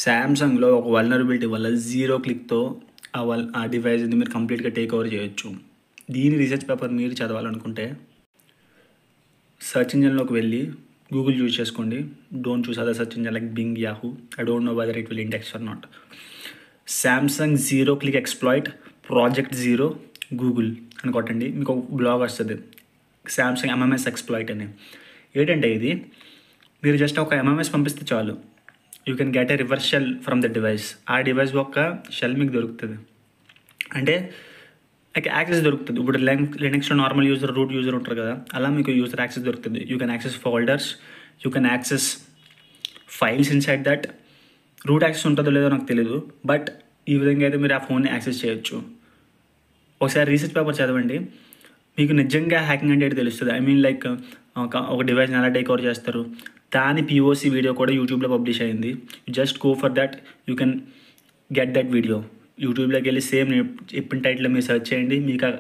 శాంసంగ్లో ఒక వల్నరబిలిటీ వల్ల 0 క్లిక్తో ఆ డివైస్ని మీరు కంప్లీట్గా టేక్ ఓవర్ చేయొచ్చు. దీని రీసెర్చ్ పేపర్ మీరు చదవాలనుకుంటే సర్చ్ ఇంజన్లోకి వెళ్ళి గూగుల్ యూజ్ చేసుకోండి. Don't choose other search engine like Bing, Yahoo. I don't know whether it will index or not. Samsung 0 click exploit project 0 Google అని కొట్టండి, మీకు ఒక బ్లాగ్ వస్తుంది శాంసంగ్ ఎంఎంఎస్ ఎక్స్ప్లాయిట్ అని. ఏంటంటే ఇది మీరు జస్ట్ ఒక ఎంఎంఎస్ పంపిస్తే చాలు, you can get a reverse shell from the device. ఆ డివైస్ యొక్క షెల్ మీకు దొరుకుతుంది, అంటే లైక్ యాక్సెస్ దొరుకుతుంది. ఇప్పుడు లినక్స్లో నార్మల్ యూజర్, రూట్ యూజర్ ఉంటారు కదా, అలా మీకు యూజర్ యాక్సెస్ దొరుకుతుంది. You can access folders, you can access files inside that. Root access ఉంటుందో లేదో నాకు తెలీదు, బట్ ఈ విధంగా అయితే మీరు ఆ ఫోన్ని యాక్సెస్ చేయొచ్చు. ఒకసారి రీసెర్చ్ పేపర్ చదవండి, మీకు నిజంగా హ్యాకింగ్ అంటే తెలుస్తుంది. ఐ మీన్ లైక్ ఒక డివైస్ని ఎలా టేక్ ఓవర్ చేస్తారు, దాని పిఓసి వీడియో కూడా యూట్యూబ్లో పబ్లిష్ అయింది. Just go for that, you can get that video. యూట్యూబ్లోకి వెళ్ళి సేమ్ చెప్పిన టైటిల్లో మీరు సెర్చ్ చేయండి, మీకు ఆ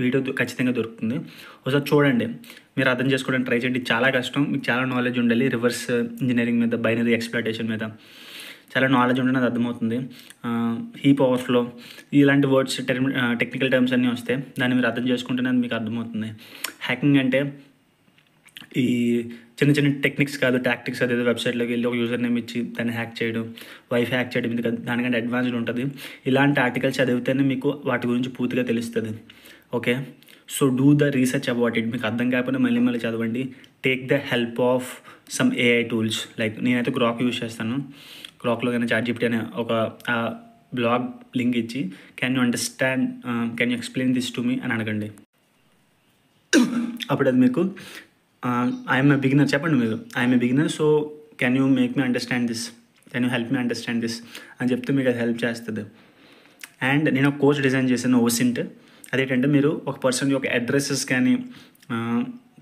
వీడియో ఖచ్చితంగా దొరుకుతుంది. ఒకసారి చూడండి, మీరు అర్థం చేసుకోవడానికి ట్రై చేయండి. చాలా కష్టం, మీకు చాలా నాలెడ్జ్ ఉండాలి రివర్స్ ఇంజనీరింగ్ మీద, బైనరీ ఎక్స్ప్లాయిటేషన్ మీద చాలా నాలెడ్జ్ ఉంటే అది అర్థమవుతుంది. హీప్ ఓవర్ఫ్లో ఇలాంటి వర్డ్స్, టెక్నికల్ టర్మ్స్ అన్నీ వస్తే దాన్ని మీరు అర్థం చేసుకుంటేనే అది మీకు అర్థమవుతుంది. హ్యాకింగ్ అంటే ఈ చిన్న చిన్న టెక్నిక్స్ కాదు, టాక్టిక్స్. అదేదో వెబ్సైట్లోకి వెళ్ళి ఒక యూజర్ నేమ్ ఇచ్చి దాన్ని హ్యాక్ చేయడం, వైఫై హ్యాక్ చేయడం, ఇది దానికంటే అడ్వాన్స్డ్ ఉంటుంది. ఇలాంటి ఆర్టికల్స్ చదివితేనే మీకు వాటి గురించి పూర్తిగా తెలుస్తుంది. Okay, so do the research about it. మీకు అర్థం కాకపోతే మళ్ళీ చదవండి. Take the help of some AI tools. Like నేనైతే గ్రాక్ యూజ్ చేస్తాను. గ్రాక్లో కానీ చాట్‌జిపిటి అనే ఒక బ్లాగ్ లింక్ ఇచ్చి can you explain this to me అని అడగండి. అప్పుడు అది మీకు ఐఎమ్ ఏ బిగినర్ చెప్పండి, మీరు I'm a beginner, so can you make me understand this, can you help me understand this అని చెప్తే మీకు అది హెల్ప్ చేస్తుంది. అండ్ నేను ఒక కోర్స్ డిజైన్ చేశాను, ఓసింట్. అదేంటంటే మీరు ఒక పర్సన్ యొక్క అడ్రసెస్ కానీ,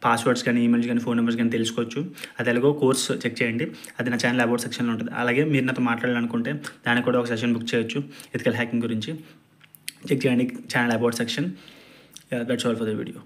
పాస్వర్డ్స్ కానీ, ఈమెయిల్స్ కానీ, ఫోన్ నెంబర్స్ కానీ తెలుసుకోవచ్చు. అది ఎలాగో కోర్స్ చెక్ చేయండి, అది నా ఛానల్ అబౌట్ సెక్షన్లో ఉంటుంది. అలాగే మీరు నాతో మాట్లాడాలనుకుంటే దానికి కూడా ఒక సెషన్ బుక్ చేయొచ్చు ఎథికల్ హ్యాకింగ్ గురించి. చెక్ చేయండి channel about section. That's all for the video.